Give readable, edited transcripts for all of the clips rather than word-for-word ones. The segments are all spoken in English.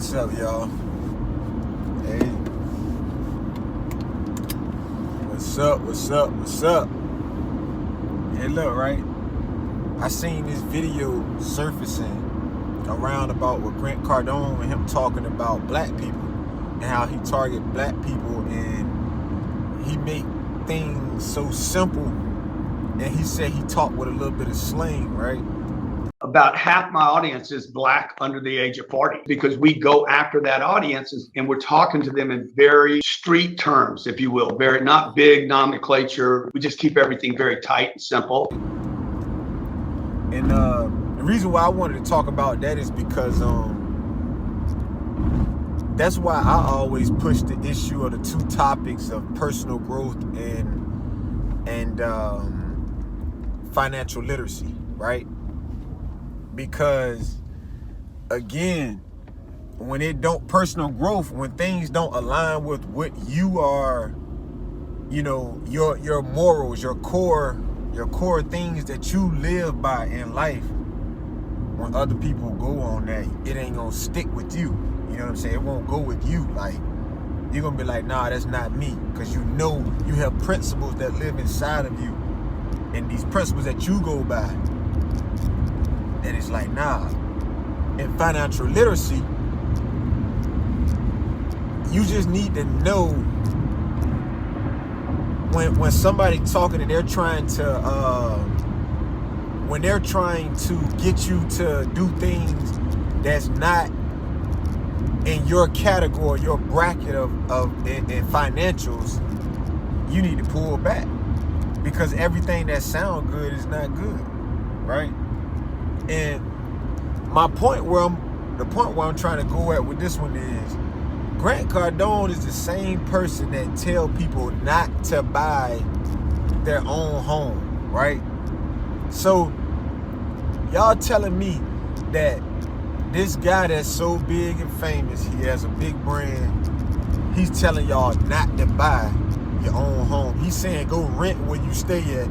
What's up, y'all? Hey. What's up? Hey, look, right? I seen this video surfacing around about with Grant Cardone and him talking about black people and how he target black people and he make things so simple. And he said he talked with a little bit of slang, right? About half my audience is black under the age of 40 because we go after that audience and we're talking to them in very street terms, if you will, very not big nomenclature. We just keep everything very tight and simple. And the reason why I wanted to talk about that is because that's why I always push the issue of the two topics of personal growth and financial literacy, right? Because again, when it don't personal growth, when things don't align with what you are, you know, your morals, your core things that you live by in life, when other people go on that, it ain't gonna stick with you. You know what I'm saying? It won't go with you. Like, you're gonna be like, nah, that's not me. Because you know you have principles that live inside of you, and these principles that you go by. And it's like, nah. In financial literacy, you just need to know when somebody talking and they're trying to get you to do things that's not in your category, your bracket of in financials, you need to pull back, because everything that sounds good is not good, right? And the point where I'm trying to go at with this one is, Grant Cardone is the same person that tell people not to buy their own home, right? So y'all telling me that this guy that's so big and famous, he has a big brand, he's telling y'all not to buy your own home. He's saying go rent where you stay at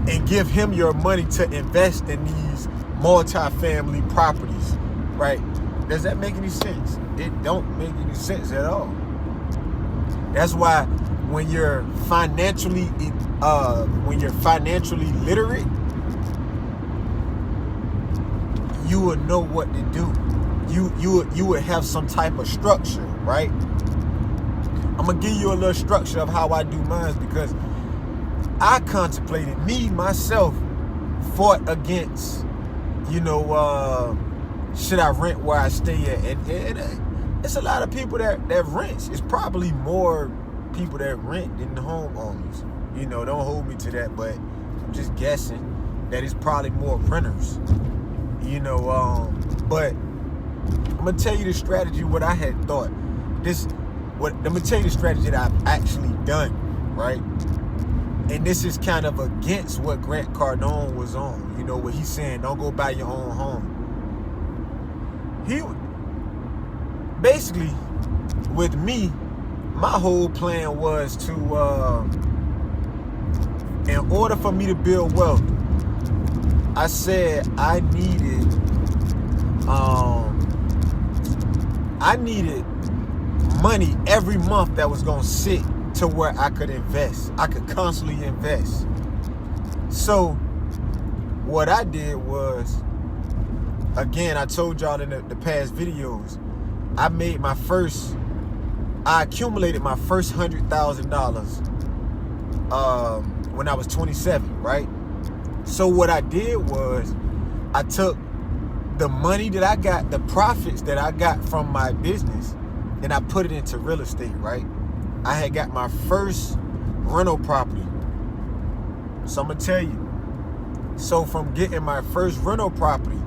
and give him your money to invest in these multi-family properties, right? Does that make any sense? It don't make any sense at all. That's why when you're financially literate, you will know what to do. You would have some type of structure, right? I'm gonna give you a little structure of how I do mine, because I contemplated, myself fought against, should I rent where I stay at? And it's a lot of people that rents. It's probably more people that rent than the homeowners. Don't hold me to that, but I'm just guessing that it's probably more renters. But I'm gonna tell you the strategy, what I had thought. I'm gonna tell you the strategy that I've actually done, right? And this is kind of against what Grant Cardone was on. What he's saying, don't go buy your own home. He basically, with me, my whole plan was to, in order for me to build wealth, I said I needed money every month that was gonna sit to where I could invest. I could constantly invest. So what I did was, again, I told y'all in the past videos, I accumulated my first $100,000 when I was 27, right? So what I did was, I took the money that I got, the profits that I got from my business, and I put it into real estate, right? I had got my first rental property. So I'm gonna tell you. So from getting my first rental property,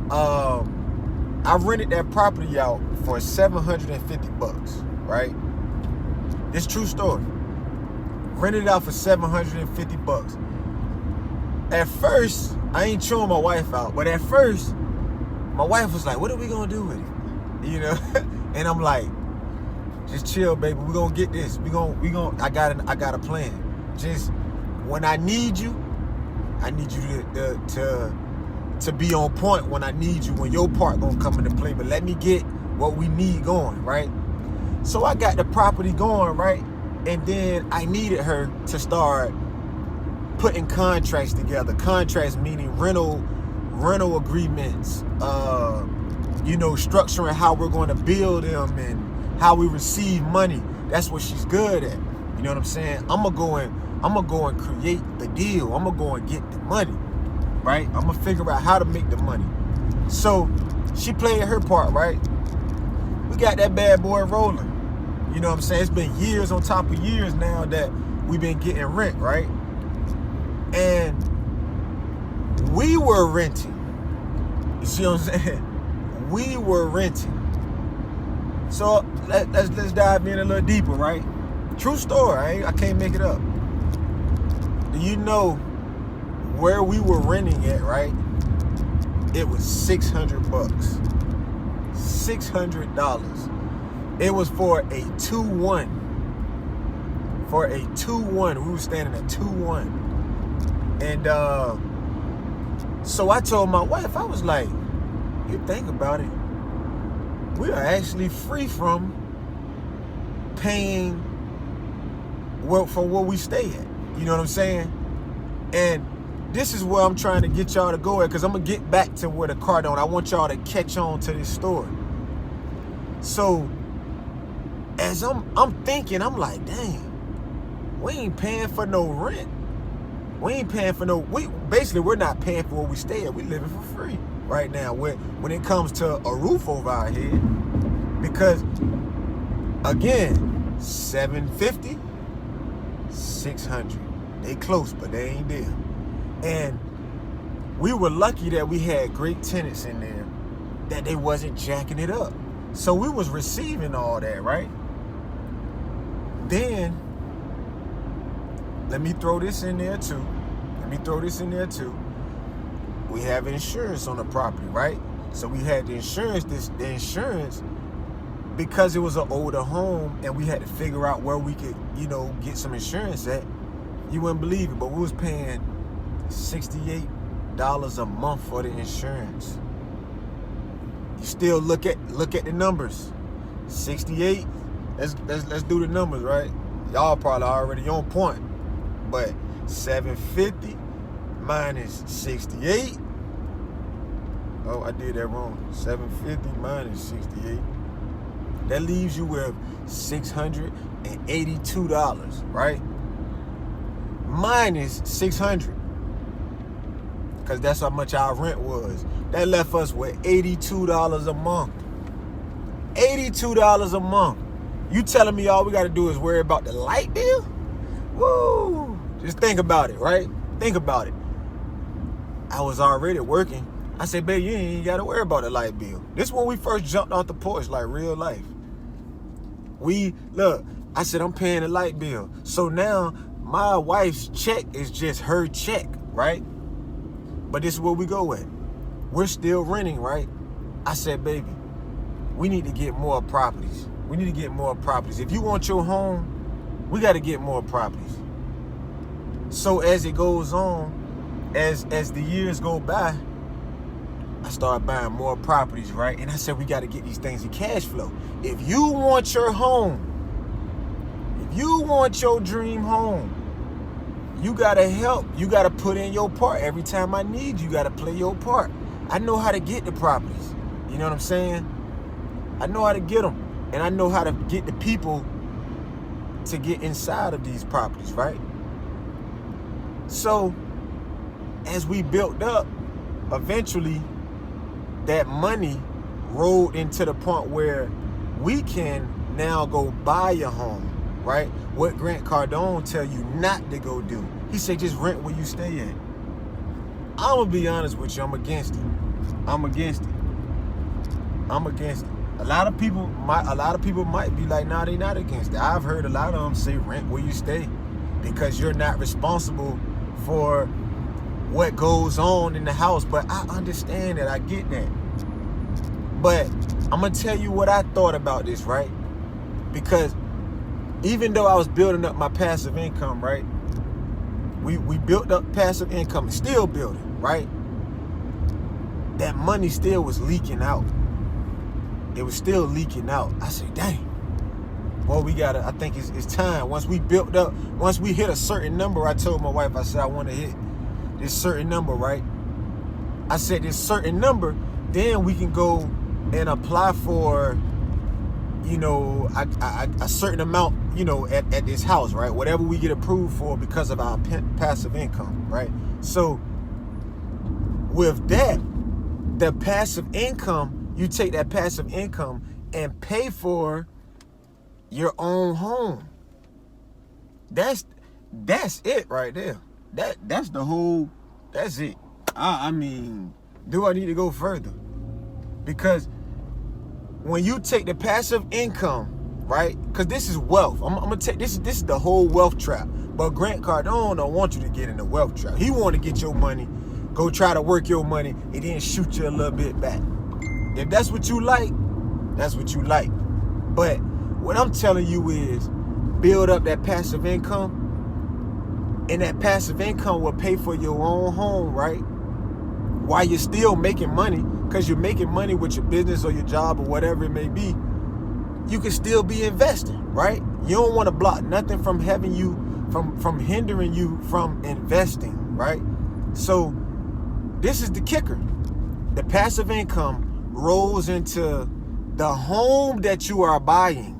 I rented that property out for $750, right? This true story. Rented it out for $750. At first, I ain't chewing my wife out, but at first, my wife was like, "What are we gonna do with it?" And I'm like, "Just chill, baby. We're gonna get this. I got a plan. Just when I need you to to be on point when I need you, when your part gonna come into play. But let me get what we need going, right? So I got the property going, right? And then I needed her to start putting contracts together. Contracts meaning rental agreements, structuring how we're going to build them and how we receive money. That's what she's good at. You know what I'm saying? I'm gonna go and create the deal. I'm gonna go and get the money, right? I'm gonna figure out how to make the money. So she played her part, right? We got that bad boy rolling. You know what I'm saying? It's been years on top of years now that we've been getting rent, right? And we were renting. You see what I'm saying? We were renting. So let's dive in a little deeper, right? True story. I can't make it up. Do you know where we were renting at, right? It was $600. $600. It was for a 2-1. For a 2-1. We were standing at 2-1. And so I told my wife, I was like, you think about it, we are actually free from paying for where we stay at. You know what I'm saying? And this is where I'm trying to get y'all to go at, because I'm going to get back to where the Cardone. I want y'all to catch on to this story. So as I'm thinking, I'm like, dang, we ain't paying for no rent. We ain't paying for we're not paying for where we stay at. We living for free right now when it comes to a roof over our head. Because again, $750, $600. They close, but they ain't there. And we were lucky that we had great tenants in there, that they wasn't jacking it up. So we was receiving all that, right? Then let me throw this in there too. We have insurance on the property, right? So we had the insurance, because it was an older home and we had to figure out where we could, get some insurance at. You wouldn't believe it, but we was paying $68 a month for the insurance. You still look at the numbers. 68. Let's do the numbers, right? Y'all probably already on point. But 750 minus 68. Oh, I did that wrong. 750 minus 68. That leaves you with $682, right? Minus 600. Because that's how much our rent was. That left us with $82 a month. $82 a month. You telling me all we got to do is worry about the light bill? Woo! Just think about it, right? Think about it. I was already working. I said, babe, you ain't got to worry about the light bill. This is when we first jumped off the porch, like real life. I said, I'm paying the light bill. So now my wife's check is just her check, right? But this is where we go at. We're still renting, right? I said, baby, we need to get more properties. If you want your home, we got to get more properties. So as it goes on, as the years go by, I started buying more properties, right? And I said, we got to get these things in cash flow. If you want your home, if you want your dream home, you got to help. You got to put in your part. Every time I need you, got to play your part. I know how to get the properties. You know what I'm saying? I know how to get them. And I know how to get the people to get inside of these properties, right? So as we built up, eventually that money rolled into the point where we can now go buy a home, right? What Grant Cardone tell you not to go do. He said, just rent where you stay at. I'm gonna be honest with you, I'm against it. A lot of people might be like, nah, they not against it. I've heard a lot of them say rent where you stay because you're not responsible for what goes on in the house. But I understand that, I get that. But I'm gonna tell you what I thought about this, right? Because even though I was building up my passive income, right? We built up passive income and still building, right? that money still was leaking out. It was still leaking out. I said, dang. Well, we gotta, I think it's time. Once we hit a certain number, I told my wife, I said, I want to hit this certain number, right? I said, this certain number, then we can go and apply for, you know, a certain amount, you know, at this house, right? Whatever we get approved for because of our passive income, right? So with that, the passive income, you take that passive income and pay for your own home. That's it right there. That's the whole, that's it. I mean, do I need to go further? Because when you take the passive income, right? Because this is wealth. I'm gonna take this is the whole wealth trap. But Grant Cardone don't want you to get in the wealth trap. He want to get your money, go try to work your money, and then shoot you a little bit back. If that's what you like, that's what you like. But what I'm telling you is build up that passive income, and that passive income will pay for your own home, right? While you're still making money, because you're making money with your business or your job or whatever it may be, you can still be investing, right? You don't want to block nothing from having you, from hindering you from investing, right? So this is the kicker. The passive income rolls into the home that you are buying.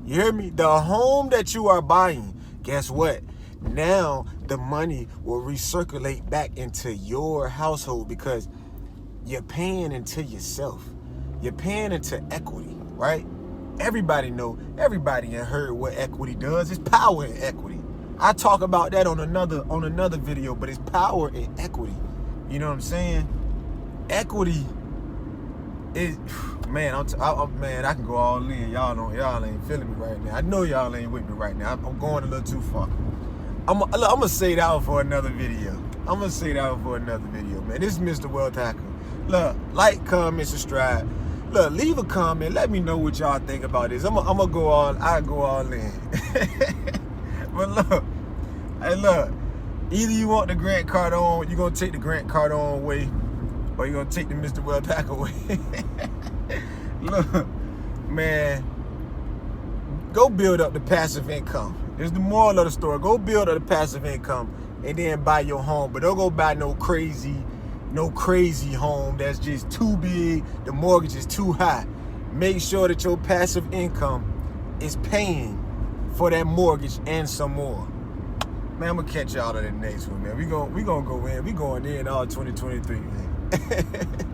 You hear me? The home that you are buying. Guess what? Now the money will recirculate back into your household because you're paying into yourself. You're paying into equity, right? Everybody and heard what equity does. It's power in equity. I talk about that on another video, but it's power in equity. You know what I'm saying? Equity is, man, I can go all in. Y'all ain't feeling me right now. I know y'all ain't with me right now. I'm going a little too far. I'm gonna say that one for another video. Man. This is Mr. Wealth Hacker. Look, like, comment, subscribe. Look, leave a comment. Let me know what y'all think about this. I go all in. But look, hey, look. Either you want the Grant Cardone, you're gonna take the Grant Cardone way, or you're gonna take the Mr. Wealth Hacker way. Look, man, go build up the passive income. There's the moral of the story. Go build up the passive income and then buy your home. But don't go buy no crazy home that's just too big. The mortgage is too high. Make sure that your passive income is paying for that mortgage and some more. Man, I'm gonna catch y'all on the next one, man. We gonna go in. We going in all 2023, man.